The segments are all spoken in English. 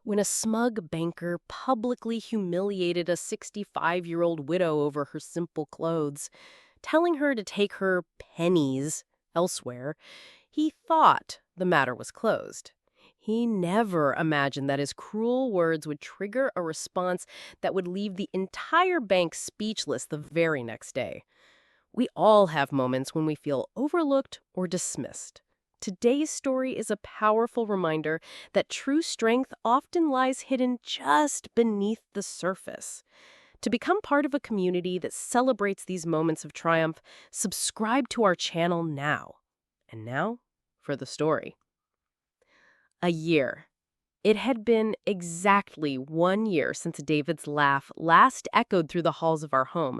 When a smug banker publicly humiliated a 65-year-old widow over her simple clothes, telling her to take her pennies elsewhere, he thought the matter was closed. He never imagined that his cruel words would trigger a response that would leave the entire bank speechless the very next day. We all have moments when we feel overlooked or dismissed. Today's story is a powerful reminder that true strength often lies hidden just beneath the surface. To become part of a community that celebrates these moments of triumph, subscribe to our channel now. And now, for the story. A year. It had been exactly 1 year since David's laugh last echoed through the halls of our home,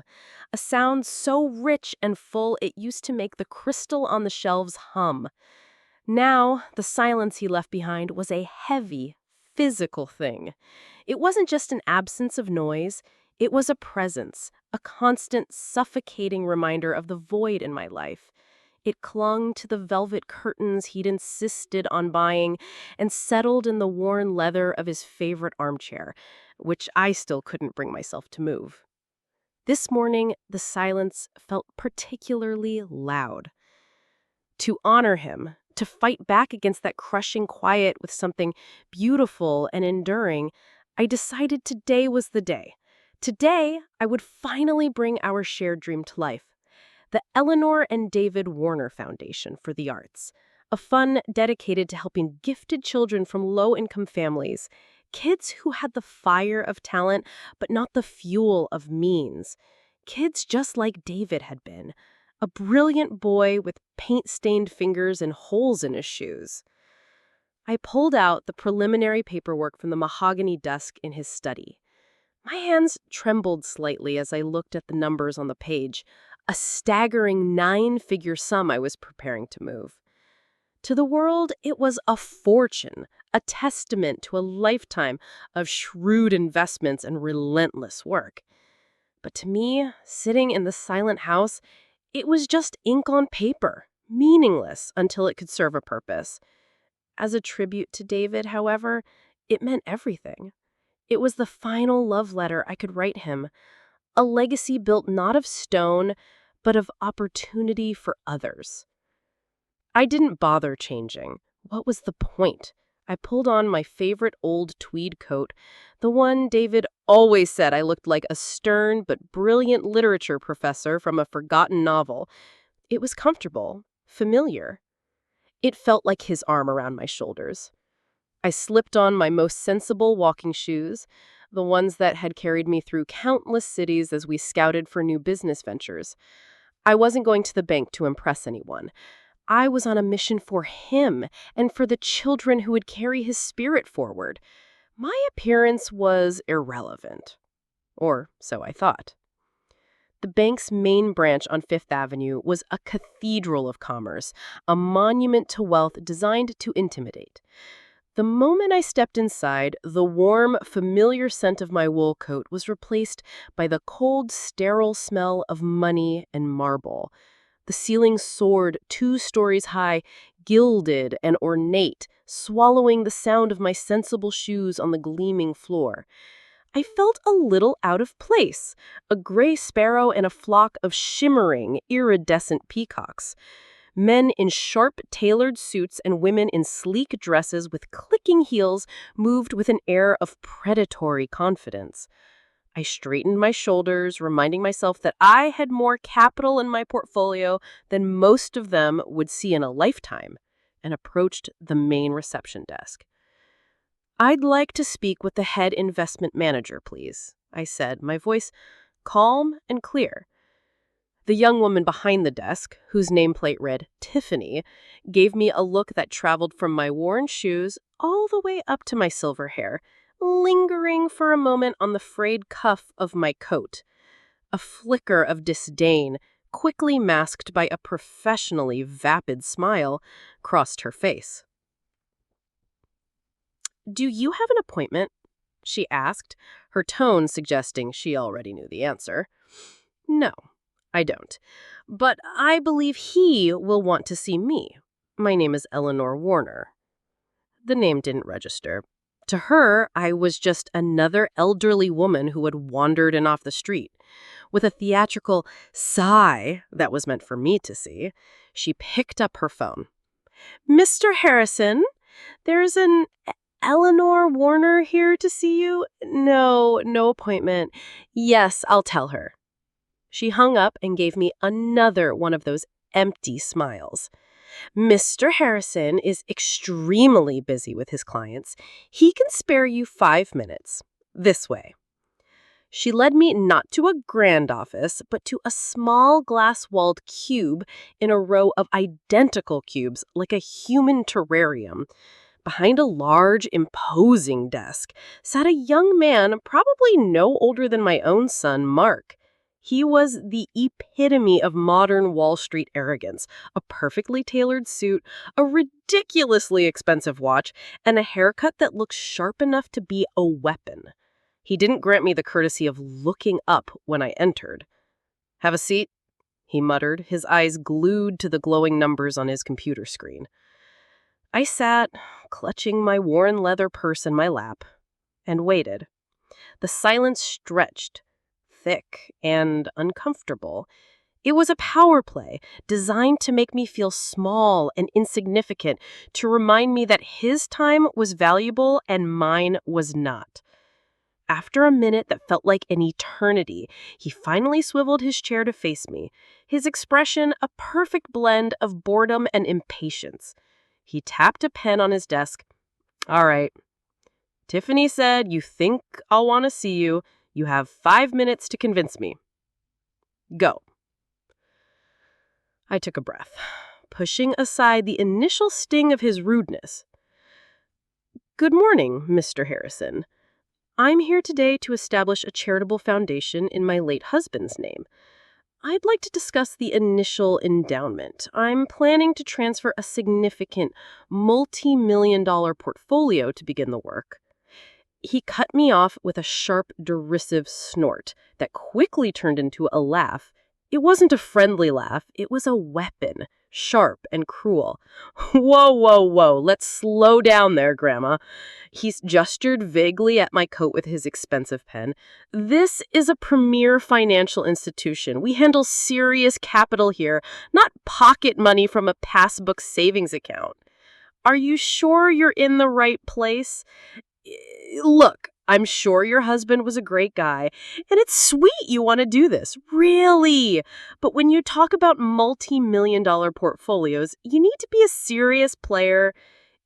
a sound so rich and full it used to make the crystal on the shelves hum. Now, the silence he left behind was a heavy, physical thing. It wasn't just an absence of noise, it was a presence, a constant, suffocating reminder of the void in my life. It clung to the velvet curtains he'd insisted on buying and settled in the worn leather of his favorite armchair, which I still couldn't bring myself to move. This morning, the silence felt particularly loud. To honor him, to fight back against that crushing quiet with something beautiful and enduring, I decided today was the day. Today, I would finally bring our shared dream to life. The Eleanor and David Warner Foundation for the Arts, a fund dedicated to helping gifted children from low-income families, kids who had the fire of talent but not the fuel of means, kids just like David had been, a brilliant boy with paint-stained fingers and holes in his shoes. I pulled out the preliminary paperwork from the mahogany desk in his study. My hands trembled slightly as I looked at the numbers on the page, a staggering 9-figure sum I was preparing to move. To the world, it was a fortune, a testament to a lifetime of shrewd investments and relentless work. But to me, sitting in the silent house, it was just ink on paper, meaningless until it could serve a purpose. As a tribute to David, however, it meant everything. It was the final love letter I could write him, a legacy built not of stone, but of opportunity for others. I didn't bother changing. What was the point? I pulled on my favorite old tweed coat, the one David always said I looked like a stern but brilliant literature professor from a forgotten novel. It was comfortable, familiar. It felt like his arm around my shoulders. I slipped on my most sensible walking shoes, the ones that had carried me through countless cities as we scouted for new business ventures. I wasn't going to the bank to impress anyone. I was on a mission for him and for the children who would carry his spirit forward. My appearance was irrelevant. Or so I thought. The bank's main branch on Fifth Avenue was a cathedral of commerce, a monument to wealth designed to intimidate. The moment I stepped inside, the warm, familiar scent of my wool coat was replaced by the cold, sterile smell of money and marble. The ceiling soared 2 stories high, gilded and ornate, swallowing the sound of my sensible shoes on the gleaming floor. I felt a little out of place, a gray sparrow in a flock of shimmering, iridescent peacocks. Men in sharp, tailored suits and women in sleek dresses with clicking heels moved with an air of predatory confidence. I straightened my shoulders, reminding myself that I had more capital in my portfolio than most of them would see in a lifetime, and approached the main reception desk. "I'd like to speak with the head investment manager, please," I said, my voice calm and clear. The young woman behind the desk, whose nameplate read Tiffany, gave me a look that traveled from my worn shoes all the way up to my silver hair, lingering for a moment on the frayed cuff of my coat. A flicker of disdain, quickly masked by a professionally vapid smile, crossed her face. "Do you have an appointment?" she asked, her tone suggesting she already knew the answer. "No, I don't. But I believe he will want to see me. My name is Eleanor Warner." The name didn't register. To her, I was just another elderly woman who had wandered in off the street. With a theatrical sigh that was meant for me to see, she picked up her phone. "Mr. Harrison, there's an Eleanor Warner here to see you. No, no appointment. Yes, I'll tell her." She hung up and gave me another one of those empty smiles. "Mr. Harrison is extremely busy with his clients. He can spare you 5 minutes. This way." She led me not to a grand office, but to a small glass-walled cube in a row of identical cubes, like a human terrarium. Behind a large, imposing desk sat a young man, probably no older than my own son, Mark. He was the epitome of modern Wall Street arrogance: a perfectly tailored suit, a ridiculously expensive watch, and a haircut that looked sharp enough to be a weapon. He didn't grant me the courtesy of looking up when I entered. "Have a seat," he muttered, his eyes glued to the glowing numbers on his computer screen. I sat, clutching my worn leather purse in my lap, and waited. The silence stretched, thick and uncomfortable. It was a power play, designed to make me feel small and insignificant, to remind me that his time was valuable and mine was not. After a minute that felt like an eternity, he finally swiveled his chair to face me, his expression a perfect blend of boredom and impatience. He tapped a pen on his desk. "All right. Tiffany said you think I'll want to see you. You have 5 minutes to convince me. Go." I took a breath, pushing aside the initial sting of his rudeness. "Good morning, Mr. Harrison. I'm here today to establish a charitable foundation in my late husband's name. I'd like to discuss the initial endowment. I'm planning to transfer a significant multi-million-dollar portfolio to begin the work." He cut me off with a sharp, derisive snort that quickly turned into a laugh. It wasn't a friendly laugh, it was a weapon, sharp and cruel. "Whoa, whoa, whoa, let's slow down there, Grandma." He gestured vaguely at my coat with his expensive pen. "This is a premier financial institution. We handle serious capital here, not pocket money from a passbook savings account. Are you sure you're in the right place? Look, I'm sure your husband was a great guy, and it's sweet you want to do this, really. But when you talk about multi-million-dollar portfolios, you need to be a serious player.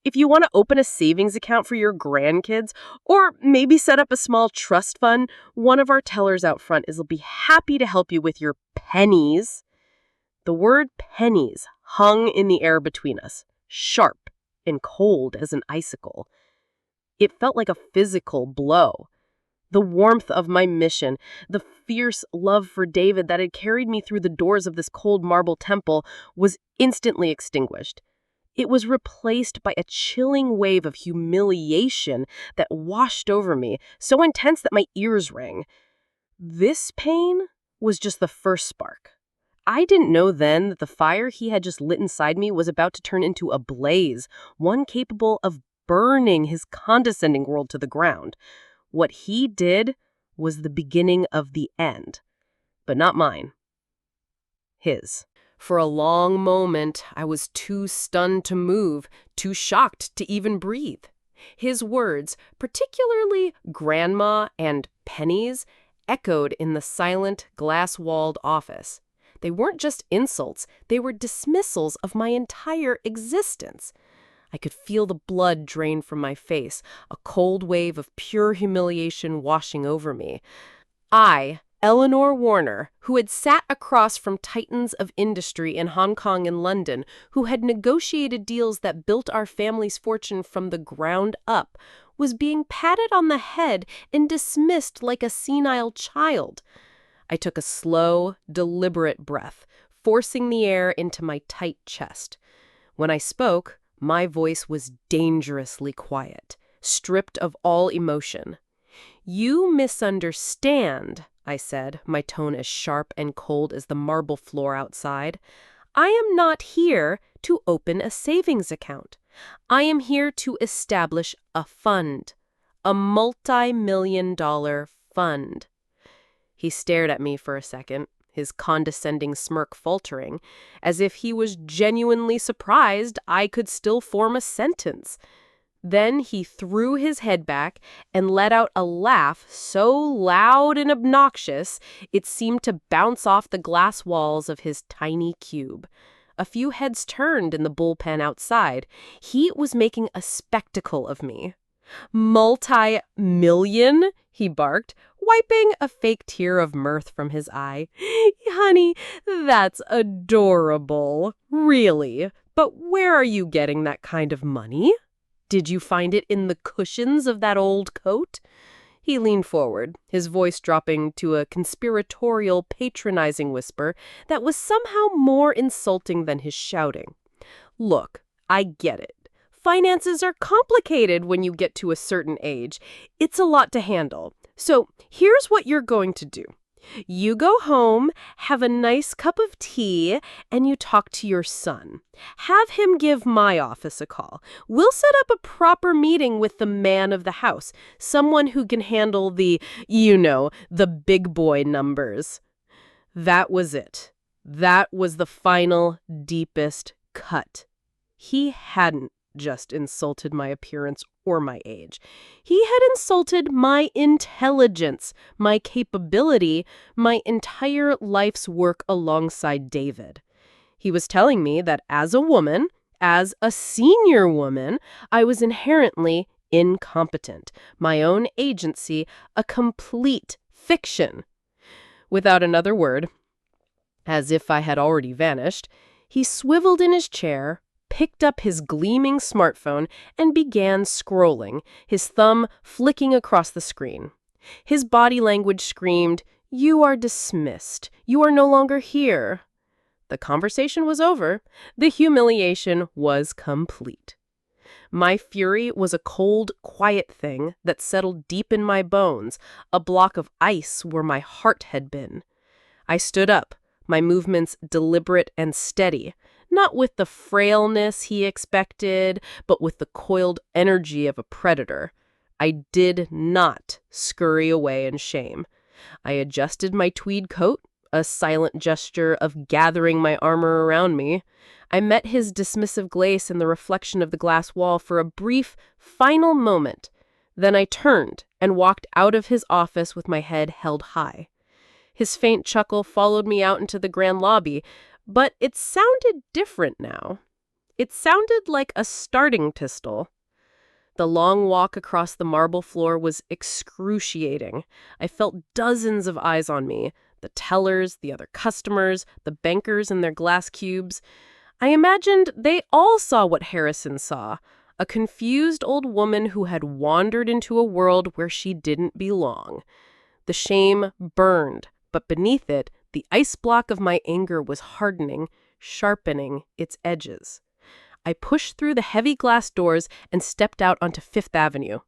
If you want to open a savings account for your grandkids, or maybe set up a small trust fund, one of our tellers out front will be happy to help you with your pennies." The word pennies hung in the air between us, sharp and cold as an icicle. It felt like a physical blow. The warmth of my mission, the fierce love for David that had carried me through the doors of this cold marble temple, was instantly extinguished. It was replaced by a chilling wave of humiliation that washed over me, so intense that my ears rang. This pain was just the first spark. I didn't know then that the fire he had just lit inside me was about to turn into a blaze, one capable of burning his condescending world to the ground. What he did was the beginning of the end, but not mine. His. For a long moment, I was too stunned to move, too shocked to even breathe. His words, particularly grandma and pennies, echoed in the silent, glass-walled office. They weren't just insults, they were dismissals of my entire existence. I could feel the blood drain from my face, a cold wave of pure humiliation washing over me. I, Eleanor Warner, who had sat across from titans of industry in Hong Kong and London, who had negotiated deals that built our family's fortune from the ground up, was being patted on the head and dismissed like a senile child. I took a slow, deliberate breath, forcing the air into my tight chest. When I spoke, my voice was dangerously quiet, stripped of all emotion. "You misunderstand," I said, my tone as sharp and cold as the marble floor outside. "I am not here to open a savings account. I am here to establish a fund. A multi-million-dollar fund. He stared at me for a second, his condescending smirk faltering, as if he was genuinely surprised I could still form a sentence. Then he threw his head back and let out a laugh so loud and obnoxious it seemed to bounce off the glass walls of his tiny cube. A few heads turned in the bullpen outside. He was making a spectacle of me. "Multi-million?" he barked, wiping a fake tear of mirth from his eye. "Honey, that's adorable. Really. But where are you getting that kind of money? Did you find it in the cushions of that old coat?" He leaned forward, his voice dropping to a conspiratorial, patronizing whisper that was somehow more insulting than his shouting. "Look, I get it. Finances are complicated when you get to a certain age. It's a lot to handle. So here's what you're going to do. You go home, have a nice cup of tea, and you talk to your son. Have him give my office a call. We'll set up a proper meeting with the man of the house, someone who can handle the big boy numbers." That was it. That was the final, deepest cut. He hadn't just insulted my appearance or my age. He had insulted my intelligence, my capability, my entire life's work alongside David. He was telling me that as a woman, as a senior woman, I was inherently incompetent, my own agency a complete fiction. Without another word, as if I had already vanished, he swiveled in his chair, picked up his gleaming smartphone, and began scrolling, his thumb flicking across the screen. His body language screamed, "You are dismissed. You are no longer here." The conversation was over. The humiliation was complete. My fury was a cold, quiet thing that settled deep in my bones, a block of ice where my heart had been. I stood up, my movements deliberate and steady, not with the frailness he expected, but with the coiled energy of a predator. I did not scurry away in shame. I adjusted my tweed coat, a silent gesture of gathering my armor around me. I met his dismissive gaze in the reflection of the glass wall for a brief, final moment. Then I turned and walked out of his office with my head held high. His faint chuckle followed me out into the grand lobby, but it sounded different now. It sounded like a starting pistol. The long walk across the marble floor was excruciating. I felt dozens of eyes on me, the tellers, the other customers, the bankers in their glass cubes. I imagined they all saw what Harrison saw, a confused old woman who had wandered into a world where she didn't belong. The shame burned, but beneath it, the ice block of my anger was hardening, sharpening its edges. I pushed through the heavy glass doors and stepped out onto Fifth Avenue.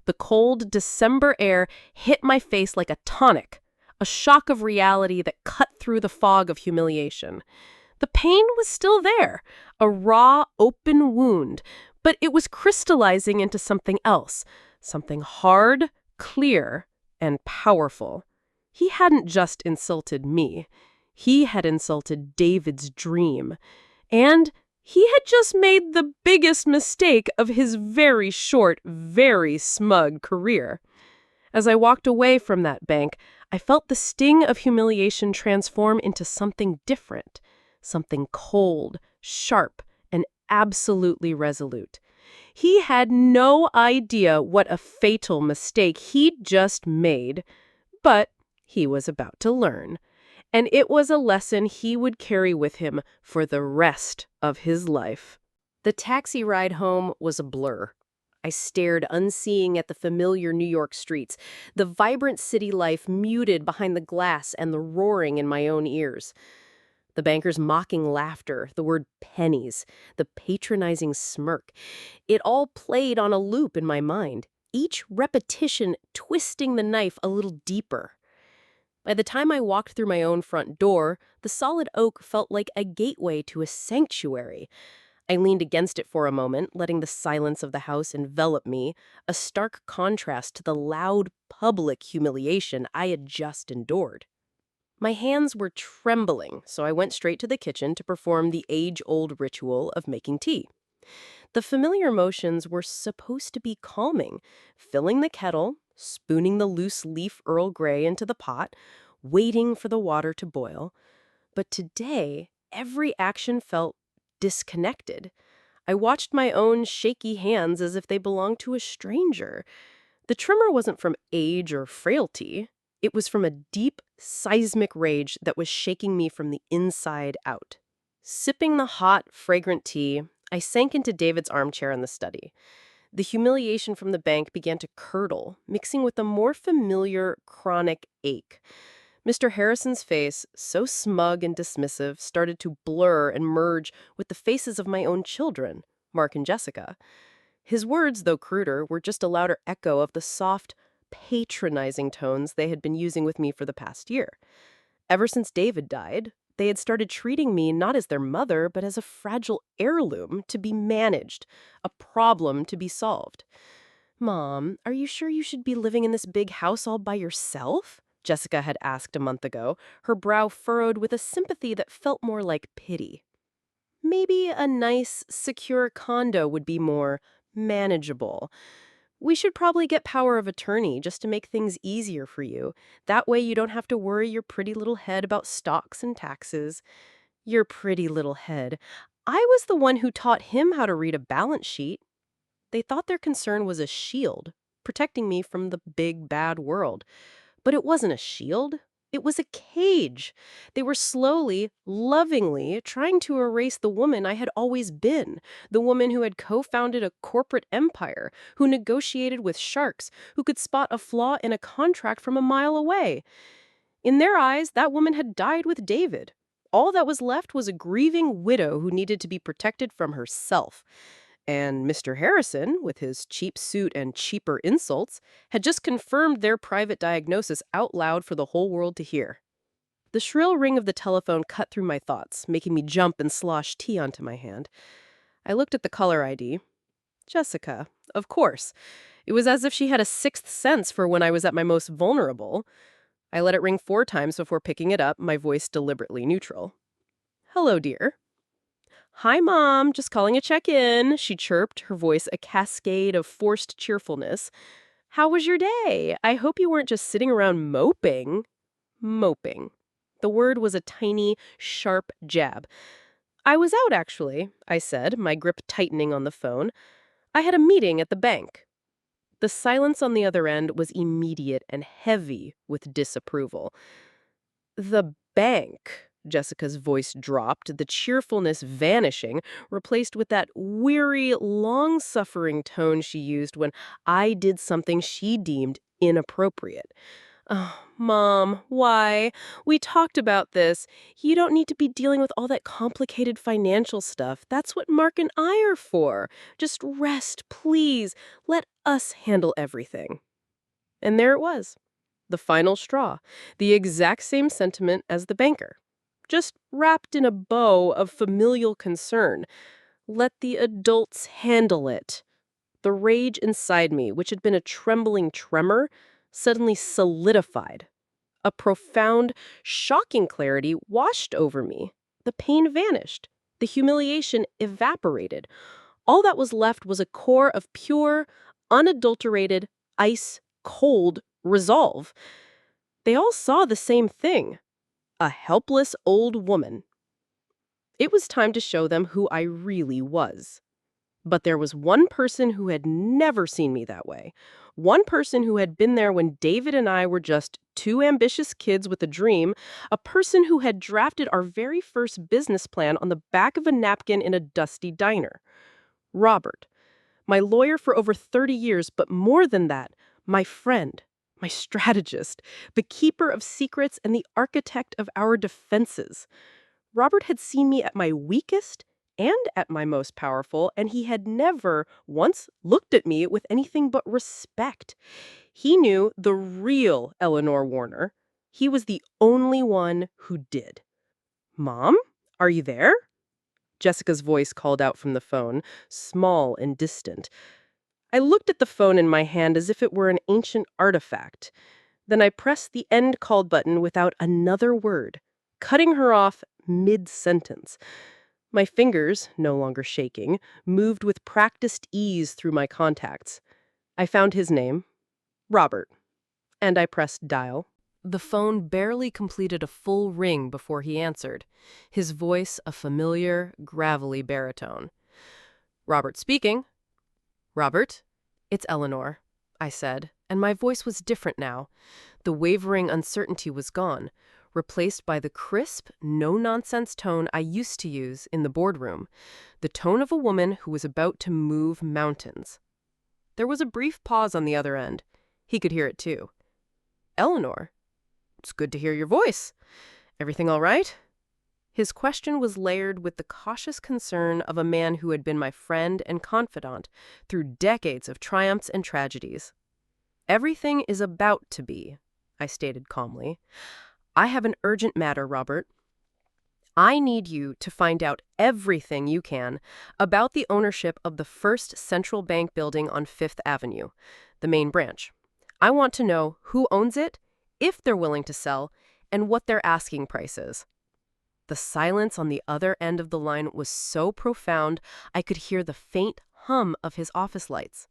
The cold December air hit my face like a tonic, a shock of reality that cut through the fog of humiliation. The pain was still there, a raw, open wound, but it was crystallizing into something else, something hard, clear, and powerful. He hadn't just insulted me. He had insulted David's dream. And he had just made the biggest mistake of his very short, very smug career. As I walked away from that bank, I felt the sting of humiliation transform into something different, something cold, sharp, and absolutely resolute. He had no idea what a fatal mistake he'd just made, but he was about to learn, and it was a lesson he would carry with him for the rest of his life. The taxi ride home was a blur. I stared unseeing at the familiar New York streets, the vibrant city life muted behind the glass and the roaring in my own ears. The banker's mocking laughter, the word pennies, the patronizing smirk. It all played on a loop in my mind, each repetition twisting the knife a little deeper. By the time I walked through my own front door, the solid oak felt like a gateway to a sanctuary. I leaned against it for a moment, letting the silence of the house envelop me, a stark contrast to the loud, public humiliation I had just endured. My hands were trembling, so I went straight to the kitchen to perform the age-old ritual of making tea. The familiar motions were supposed to be calming, filling the kettle, spooning the loose leaf Earl Grey into the pot, waiting for the water to boil. But today, every action felt disconnected. I watched my own shaky hands as if they belonged to a stranger. The tremor wasn't from age or frailty. It was from a deep, seismic rage that was shaking me from the inside out. Sipping the hot, fragrant tea, I sank into David's armchair in the study. The humiliation from the bank began to curdle, mixing with a more familiar, chronic ache. Mr. Harrison's face, so smug and dismissive, started to blur and merge with the faces of my own children, Mark and Jessica. His words, though cruder, were just a louder echo of the soft, patronizing tones they had been using with me for the past year. Ever since David died, they had started treating me not as their mother, but as a fragile heirloom to be managed, a problem to be solved. "Mom, are you sure you should be living in this big house all by yourself?" Jessica had asked a month ago, her brow furrowed with a sympathy that felt more like pity. "Maybe a nice, secure condo would be more manageable. We should probably get power of attorney just to make things easier for you. That way you don't have to worry your pretty little head about stocks and taxes." Your pretty little head. I was the one who taught him how to read a balance sheet. They thought their concern was a shield, protecting me from the big bad world. But it wasn't a shield. It was a cage. They were slowly, lovingly trying to erase the woman I had always been, the woman who had co-founded a corporate empire, who negotiated with sharks, who could spot a flaw in a contract from a mile away. In their eyes, that woman had died with David. All that was left was a grieving widow who needed to be protected from herself. And Mr. Harrison, with his cheap suit and cheaper insults, had just confirmed their private diagnosis out loud for the whole world to hear. The shrill ring of the telephone cut through my thoughts, making me jump and slosh tea onto my hand. I looked at the caller ID. Jessica, of course. It was as if she had a sixth sense for when I was at my most vulnerable. I let it ring 4 times before picking it up, my voice deliberately neutral. "Hello, dear." "Hi, Mom. Just calling a check-in," she chirped, her voice a cascade of forced cheerfulness. "How was your day? I hope you weren't just sitting around moping." Moping. The word was a tiny, sharp jab. "I was out, actually," I said, my grip tightening on the phone. "I had a meeting at the bank." The silence on the other end was immediate and heavy with disapproval. "The bank," Jessica's voice dropped, the cheerfulness vanishing, replaced with that weary, long-suffering tone she used when I did something she deemed inappropriate. "Oh, Mom, why? We talked about this. You don't need to be dealing with all that complicated financial stuff. That's what Mark and I are for. Just rest, please. Let us handle everything." And there it was. The final straw, the exact same sentiment as the banker, just wrapped in a bow of familial concern. Let the adults handle it. The rage inside me, which had been a trembling tremor, suddenly solidified. A profound, shocking clarity washed over me. The pain vanished. The humiliation evaporated. All that was left was a core of pure, unadulterated, ice-cold resolve. They all saw the same thing. A helpless old woman. It was time to show them who I really was. But there was one person who had never seen me that way. One person who had been there when David and I were just 2 ambitious kids with a dream. A person who had drafted our very first business plan on the back of a napkin in a dusty diner. Robert. My lawyer for over 30 years, but more than that, my friend, my strategist, the keeper of secrets and the architect of our defenses. Robert had seen me at my weakest and at my most powerful, and he had never once looked at me with anything but respect. He knew the real Eleanor Warner. He was the only one who did. "Mom, are you there?" Jessica's voice called out from the phone, small and distant. I looked at the phone in my hand as if it were an ancient artifact. Then I pressed the end call button without another word, cutting her off mid-sentence. My fingers, no longer shaking, moved with practiced ease through my contacts. I found his name, Robert, and I pressed dial. The phone barely completed a full ring before he answered, his voice a familiar, gravelly baritone. "Robert speaking." "Robert, it's Eleanor," I said, and my voice was different now. The wavering uncertainty was gone, replaced by the crisp, no-nonsense tone I used to use in the boardroom, the tone of a woman who was about to move mountains. There was a brief pause on the other end. He could hear it too. "Eleanor, it's good to hear your voice. Everything all right?" His question was layered with the cautious concern of a man who had been my friend and confidant through decades of triumphs and tragedies. "Everything is about to be," I stated calmly. "I have an urgent matter, Robert. I need you to find out everything you can about the ownership of the First Central Bank building on Fifth Avenue, the main branch. I want to know who owns it, if they're willing to sell, and what their asking price is." The silence on the other end of the line was so profound I could hear the faint hum of his office lights.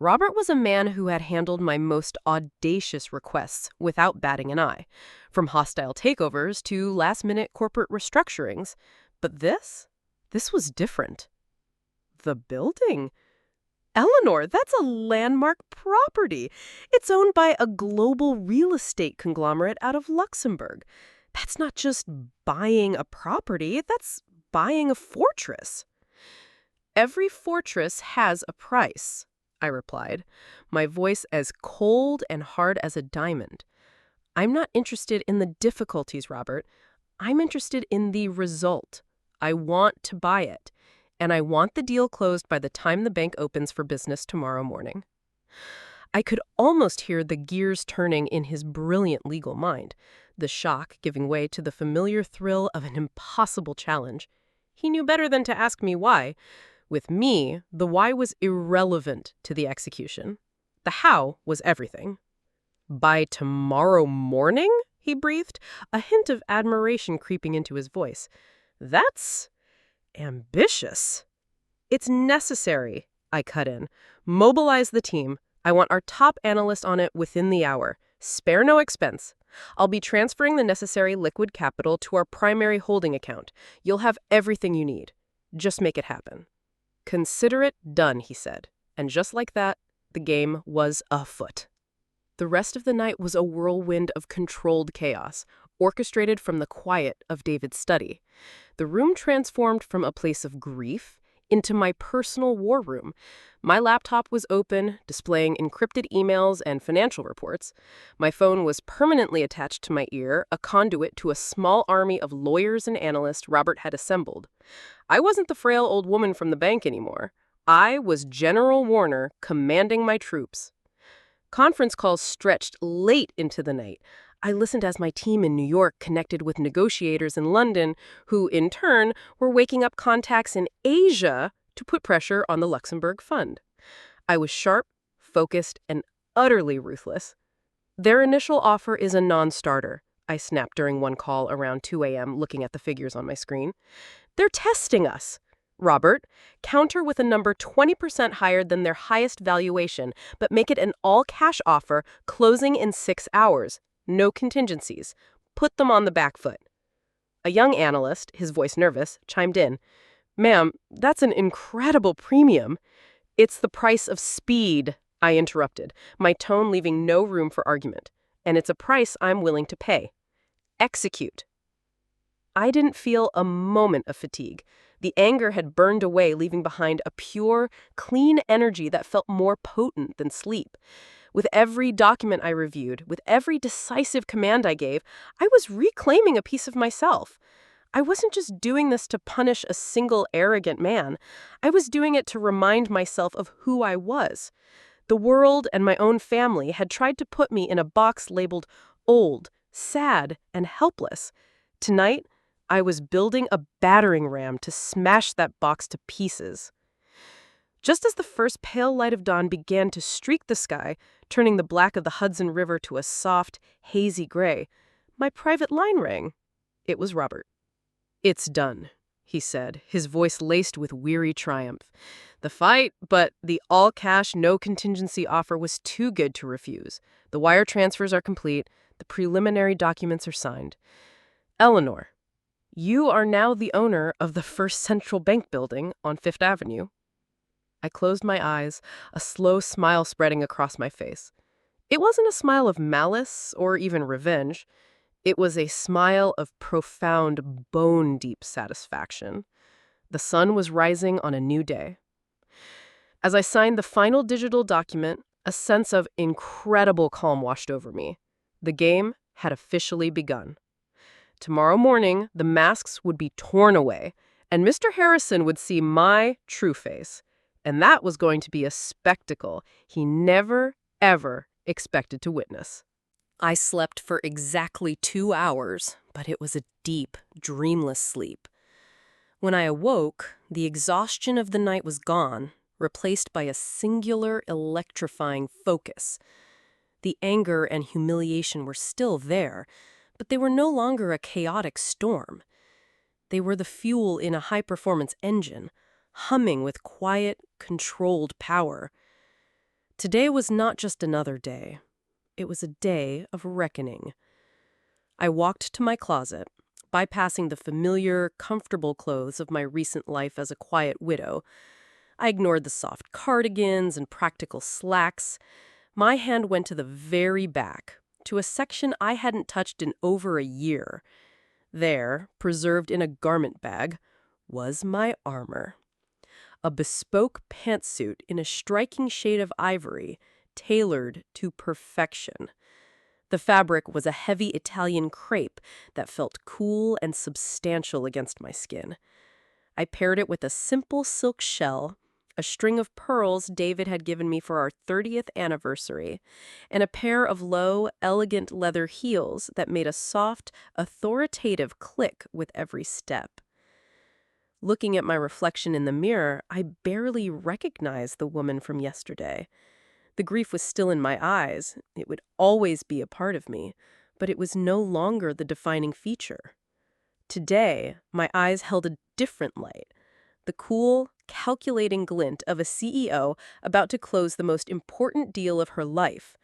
Robert was a man who had handled my most audacious requests without batting an eye, from hostile takeovers to last-minute corporate restructurings. But this was different. "The building? Eleanor, that's a landmark property. It's owned by a global real estate conglomerate out of Luxembourg. That's not just buying a property, that's buying a fortress." "Every fortress has a price," I replied, my voice as cold and hard as a diamond. "I'm not interested in the difficulties, Robert. I'm interested in the result. I want to buy it, and I want the deal closed by the time the bank opens for business tomorrow morning." I could almost hear the gears turning in his brilliant legal mind, the shock giving way to the familiar thrill of an impossible challenge. He knew better than to ask me why. With me, the why was irrelevant to the execution. The how was everything. "By tomorrow morning?" he breathed, a hint of admiration creeping into his voice. "That's ambitious." "It's necessary," I cut in. "Mobilize the team. I want our top analyst on it within the hour. Spare no expense. I'll be transferring the necessary liquid capital to our primary holding account. You'll have everything you need. Just make it happen." "Consider it done," he said. And just like that, the game was afoot. The rest of the night was a whirlwind of controlled chaos, orchestrated from the quiet of David's study. The room transformed from a place of grief into my personal war room. My laptop was open, displaying encrypted emails and financial reports. My phone was permanently attached to my ear, a conduit to a small army of lawyers and analysts Robert had assembled. I wasn't the frail old woman from the bank anymore. I was General Warner commanding my troops. Conference calls stretched late into the night. I listened as my team in New York connected with negotiators in London, who, in turn, were waking up contacts in Asia to put pressure on the Luxembourg Fund. I was sharp, focused, and utterly ruthless. "Their initial offer is a non-starter," I snapped during one call around 2 a.m., looking at the figures on my screen. "They're testing us. Robert, counter with a number 20% higher than their highest valuation, but make it an all-cash offer closing in 6 hours. No contingencies. Put them on the back foot." A young analyst, his voice nervous, chimed in. "Ma'am, that's an incredible premium." "It's the price of speed," I interrupted, my tone leaving no room for argument. "And it's a price I'm willing to pay. Execute." I didn't feel a moment of fatigue. The anger had burned away, leaving behind a pure, clean energy that felt more potent than sleep. With every document I reviewed, with every decisive command I gave, I was reclaiming a piece of myself. I wasn't just doing this to punish a single arrogant man. I was doing it to remind myself of who I was. The world and my own family had tried to put me in a box labeled old, sad, and helpless. Tonight, I was building a battering ram to smash that box to pieces. Just as the first pale light of dawn began to streak the sky, turning the black of the Hudson River to a soft, hazy gray, my private line rang. It was Robert. "It's done," he said, his voice laced with weary triumph. The fight, but the all-cash, no-contingency offer was too good to refuse. The wire transfers are complete. The preliminary documents are signed. "Eleanor, you are now the owner of the First Central Bank building on Fifth Avenue." I closed my eyes, a slow smile spreading across my face. It wasn't a smile of malice or even revenge. It was a smile of profound, bone-deep satisfaction. The sun was rising on a new day. As I signed the final digital document, a sense of incredible calm washed over me. The game had officially begun. Tomorrow morning, the masks would be torn away, and Mr. Harrison would see my true face. And that was going to be a spectacle he never, ever expected to witness. I slept for exactly 2 hours, but it was a deep, dreamless sleep. When I awoke, the exhaustion of the night was gone, replaced by a singular, electrifying focus. The anger and humiliation were still there, but they were no longer a chaotic storm. They were the fuel in a high-performance engine, humming with quiet, controlled power. Today was not just another day. It was a day of reckoning. I walked to my closet, bypassing the familiar, comfortable clothes of my recent life as a quiet widow. I ignored the soft cardigans and practical slacks. My hand went to the very back, to a section I hadn't touched in over a year. There, preserved in a garment bag, was my armor. A bespoke pantsuit in a striking shade of ivory, tailored to perfection. The fabric was a heavy Italian crepe that felt cool and substantial against my skin. I paired it with a simple silk shell, a string of pearls David had given me for our 30th anniversary, and a pair of low, elegant leather heels that made a soft, authoritative click with every step. Looking at my reflection in the mirror, I barely recognized the woman from yesterday. The grief was still in my eyes. It would always be a part of me, but it was no longer the defining feature. Today, my eyes held a different light, the cool, calculating glint of a CEO about to close the most important deal of her life.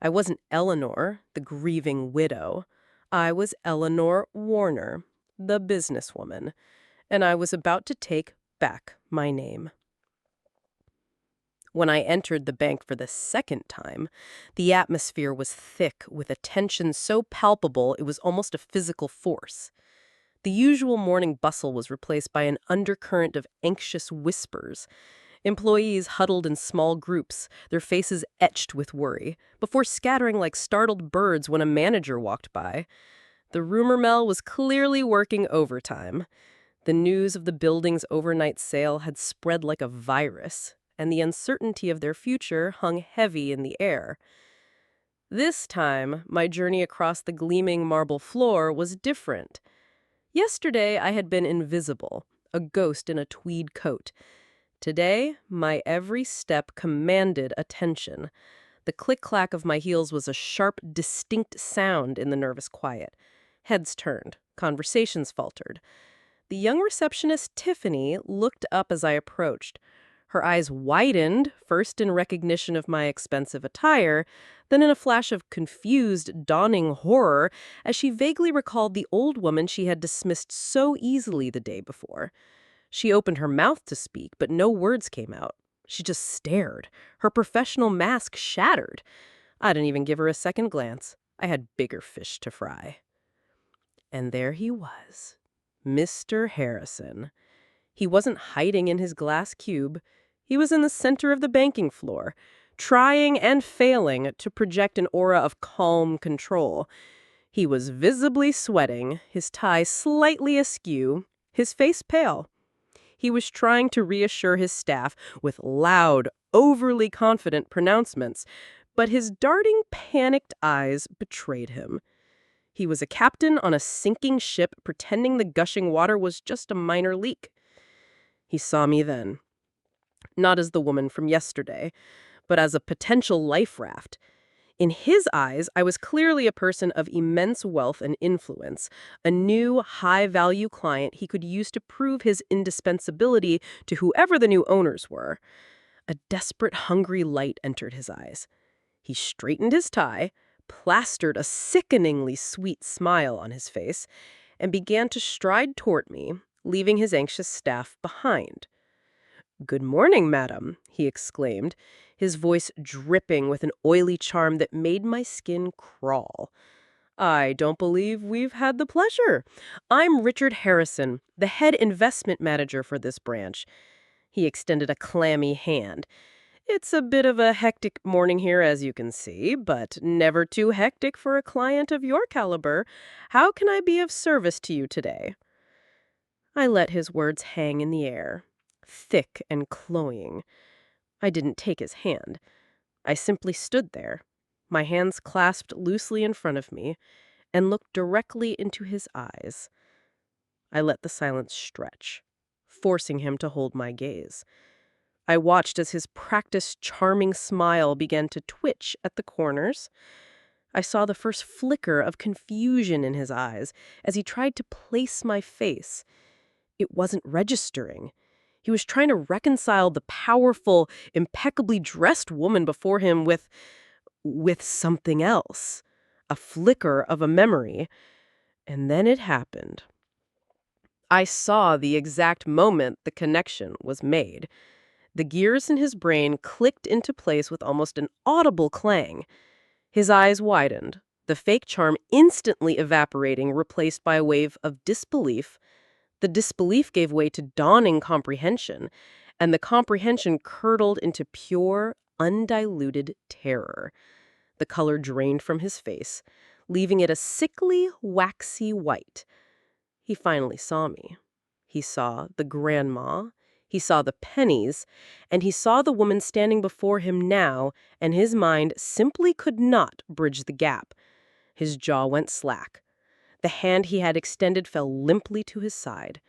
I wasn't Eleanor, the grieving widow. I was Eleanor Warner, the businesswoman, and I was about to take back my name. When I entered the bank for the second time, the atmosphere was thick with a tension so palpable it was almost a physical force. The usual morning bustle was replaced by an undercurrent of anxious whispers. Employees huddled in small groups, their faces etched with worry, before scattering like startled birds when a manager walked by. The rumor mill was clearly working overtime. The news of the building's overnight sale had spread like a virus, and the uncertainty of their future hung heavy in the air. This time, my journey across the gleaming marble floor was different. Yesterday, I had been invisible, a ghost in a tweed coat. Today, my every step commanded attention. The click-clack of my heels was a sharp, distinct sound in the nervous quiet. Heads turned, conversations faltered. The young receptionist, Tiffany, looked up as I approached. Her eyes widened, first in recognition of my expensive attire, then in a flash of confused, dawning horror as she vaguely recalled the old woman she had dismissed so easily the day before. She opened her mouth to speak, but no words came out. She just stared, her professional mask shattered. I didn't even give her a second glance. I had bigger fish to fry. And there he was, Mr. Harrison. He wasn't hiding in his glass cube. He was in the center of the banking floor, trying and failing to project an aura of calm control. He was visibly sweating, his tie slightly askew, his face pale. He was trying to reassure his staff with loud, overly confident pronouncements, but his darting, panicked eyes betrayed him. He was a captain on a sinking ship pretending the gushing water was just a minor leak. He saw me then, not as the woman from yesterday, but as a potential life raft. In his eyes, I was clearly a person of immense wealth and influence, a new, high-value client he could use to prove his indispensability to whoever the new owners were. A desperate, hungry light entered his eyes. He straightened his tie, plastered a sickeningly sweet smile on his face, and began to stride toward me, leaving his anxious staff behind. "Good morning, madam," he exclaimed, his voice dripping with an oily charm that made my skin crawl. "I don't believe we've had the pleasure. I'm Richard Harrison, the head investment manager for this branch." He extended a clammy hand. "It's a bit of a hectic morning here, as you can see, but never too hectic for a client of your caliber. How can I be of service to you today?" I let his words hang in the air, thick and cloying. I didn't take his hand. I simply stood there, my hands clasped loosely in front of me, and looked directly into his eyes. I let the silence stretch, forcing him to hold my gaze. I watched as his practiced, charming smile began to twitch at the corners. I saw the first flicker of confusion in his eyes as he tried to place my face. It wasn't registering. He was trying to reconcile the powerful, impeccably dressed woman before him with something else. A flicker of a memory. And then it happened. I saw the exact moment the connection was made. The gears in his brain clicked into place with almost an audible clang. His eyes widened, the fake charm instantly evaporating, replaced by a wave of disbelief. The disbelief gave way to dawning comprehension, and the comprehension curdled into pure, undiluted terror. The color drained from his face, leaving it a sickly, waxy white. He finally saw me. He saw the grandma, he saw the pennies, and he saw the woman standing before him now, and his mind simply could not bridge the gap. His jaw went slack. The hand he had extended fell limply to his side.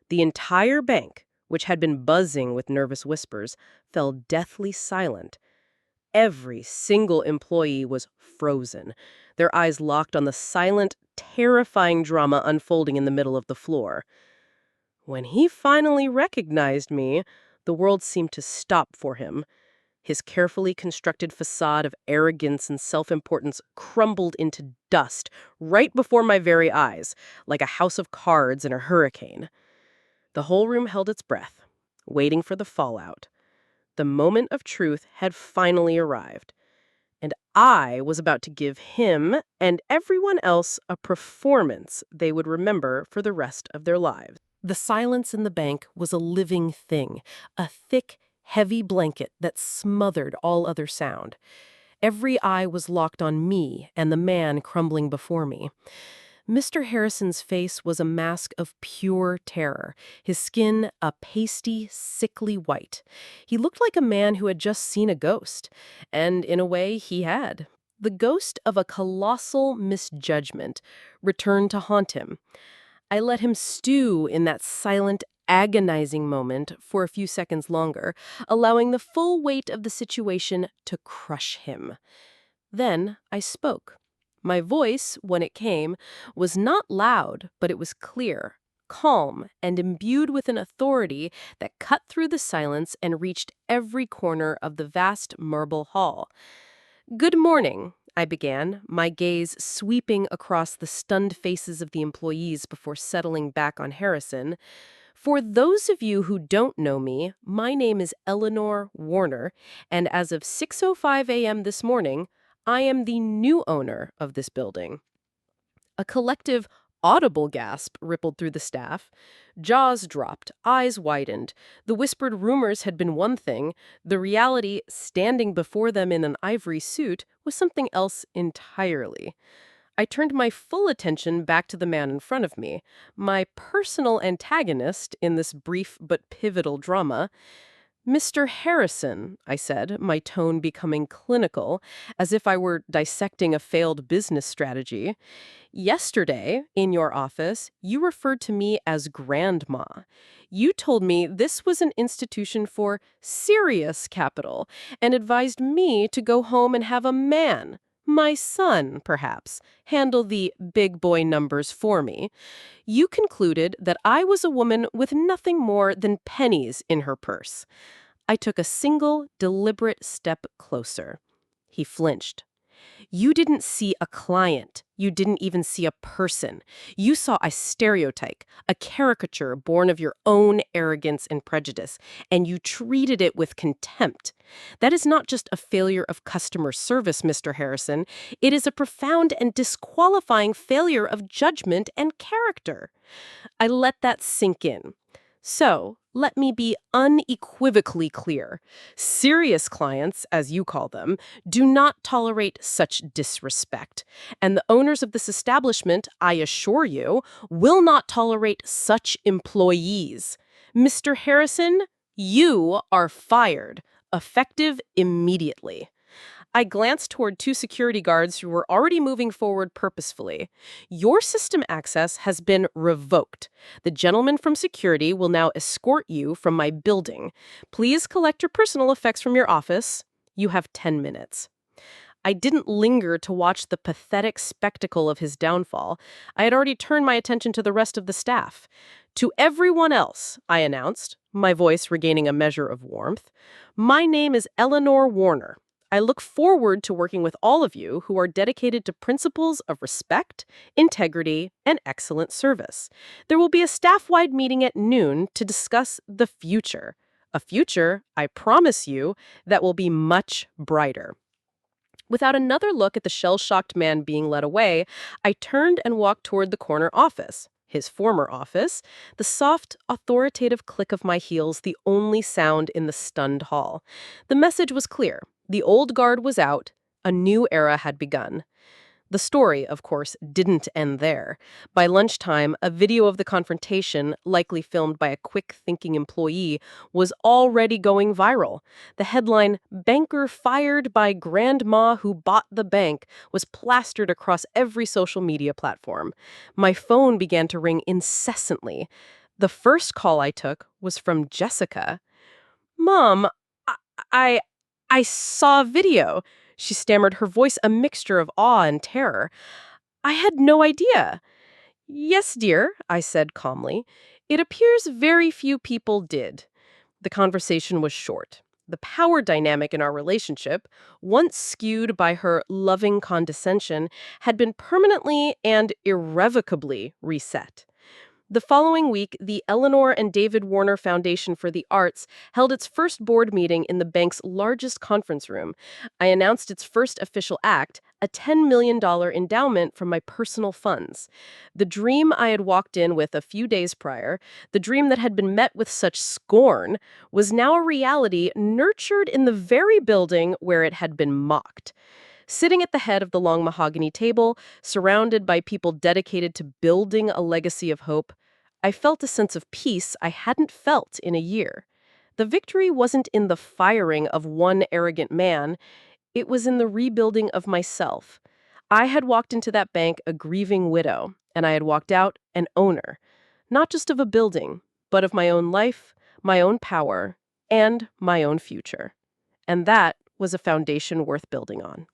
The entire bank, which had been buzzing with nervous whispers, fell deathly silent. Every single employee was frozen, their eyes locked on the silent, terrifying drama unfolding in the middle of the floor. When he finally recognized me, the world seemed to stop for him. His carefully constructed facade of arrogance and self-importance crumbled into dust right before my very eyes, like a house of cards in a hurricane. The whole room held its breath, waiting for the fallout. The moment of truth had finally arrived, and I was about to give him and everyone else a performance they would remember for the rest of their lives. The silence in the bank was a living thing, a thick, heavy blanket that smothered all other sound. Every eye was locked on me and the man crumbling before me. Mr. Harrison's face was a mask of pure terror, his skin a pasty, sickly white. He looked like a man who had just seen a ghost, and in a way he had. The ghost of a colossal misjudgment returned to haunt him. I let him stew in that silent, agonizing moment for a few seconds longer, allowing the full weight of the situation to crush him. Then I spoke. My voice, when it came, was not loud, but it was clear, calm, and imbued with an authority that cut through the silence and reached every corner of the vast marble hall. "Good morning," I began, my gaze sweeping across the stunned faces of the employees before settling back on Harrison. "For those of you who don't know me, my name is Eleanor Warner, and as of 6:05 a.m. this morning, I am the new owner of this building." A collective, audible gasp rippled through the staff. Jaws dropped, eyes widened. The whispered rumors had been one thing. The reality, standing before them in an ivory suit, was something else entirely. I turned my full attention back to the man in front of me, my personal antagonist in this brief but pivotal drama. Mr. Harrison, I said, my tone becoming clinical, as if I were dissecting a failed business strategy. Yesterday, in your office, you referred to me as Grandma. You told me this was an institution for serious capital and advised me to go home and have a man, my son, perhaps, handle the big boy numbers for me. You concluded that I was a woman with nothing more than pennies in her purse. I took a single, deliberate step closer. He flinched. You didn't see a client. You didn't even see a person. You saw a stereotype, a caricature born of your own arrogance and prejudice, and you treated it with contempt. That is not just a failure of customer service, Mr. Harrison. It is a profound and disqualifying failure of judgment and character. I let that sink in. So, let me be unequivocally clear. Serious clients, as you call them, do not tolerate such disrespect. And the owners of this establishment, I assure you, will not tolerate such employees. Mr. Harrison, you are fired, effective immediately. I glanced toward two security guards who were already moving forward purposefully. Your system access has been revoked. The gentleman from security will now escort you from my building. Please collect your personal effects from your office. You have 10 minutes. I didn't linger to watch the pathetic spectacle of his downfall. I had already turned my attention to the rest of the staff. To everyone else, I announced, my voice regaining a measure of warmth, my name is Eleanor Warner. I look forward to working with all of you who are dedicated to principles of respect, integrity, and excellent service. There will be a staff-wide meeting at noon to discuss the future. A future, I promise you, that will be much brighter. Without another look at the shell-shocked man being led away, I turned and walked toward the corner office, his former office, the soft, authoritative click of my heels the only sound in the stunned hall. The message was clear. The old guard was out. A new era had begun. The story, of course, didn't end there. By lunchtime, a video of the confrontation, likely filmed by a quick-thinking employee, was already going viral. The headline, "Banker Fired by Grandma Who Bought the Bank," was plastered across every social media platform. My phone began to ring incessantly. The first call I took was from Jessica. "Mom, I, I, I saw a video." She stammered, her voice a mixture of awe and terror. "I had no idea." "Yes, dear," I said calmly. "It appears very few people did." The conversation was short. The power dynamic in our relationship, once skewed by her loving condescension, had been permanently and irrevocably reset. The following week, the Eleanor and David Warner Foundation for the Arts held its first board meeting in the bank's largest conference room. I announced its first official act, a $10 million endowment from my personal funds. The dream I had walked in with a few days prior, the dream that had been met with such scorn, was now a reality nurtured in the very building where it had been mocked. Sitting at the head of the long mahogany table, surrounded by people dedicated to building a legacy of hope, I felt a sense of peace I hadn't felt in a year. The victory wasn't in the firing of one arrogant man, it was in the rebuilding of myself. I had walked into that bank a grieving widow, and I had walked out an owner, not just of a building, but of my own life, my own power, and my own future. And that was a foundation worth building on.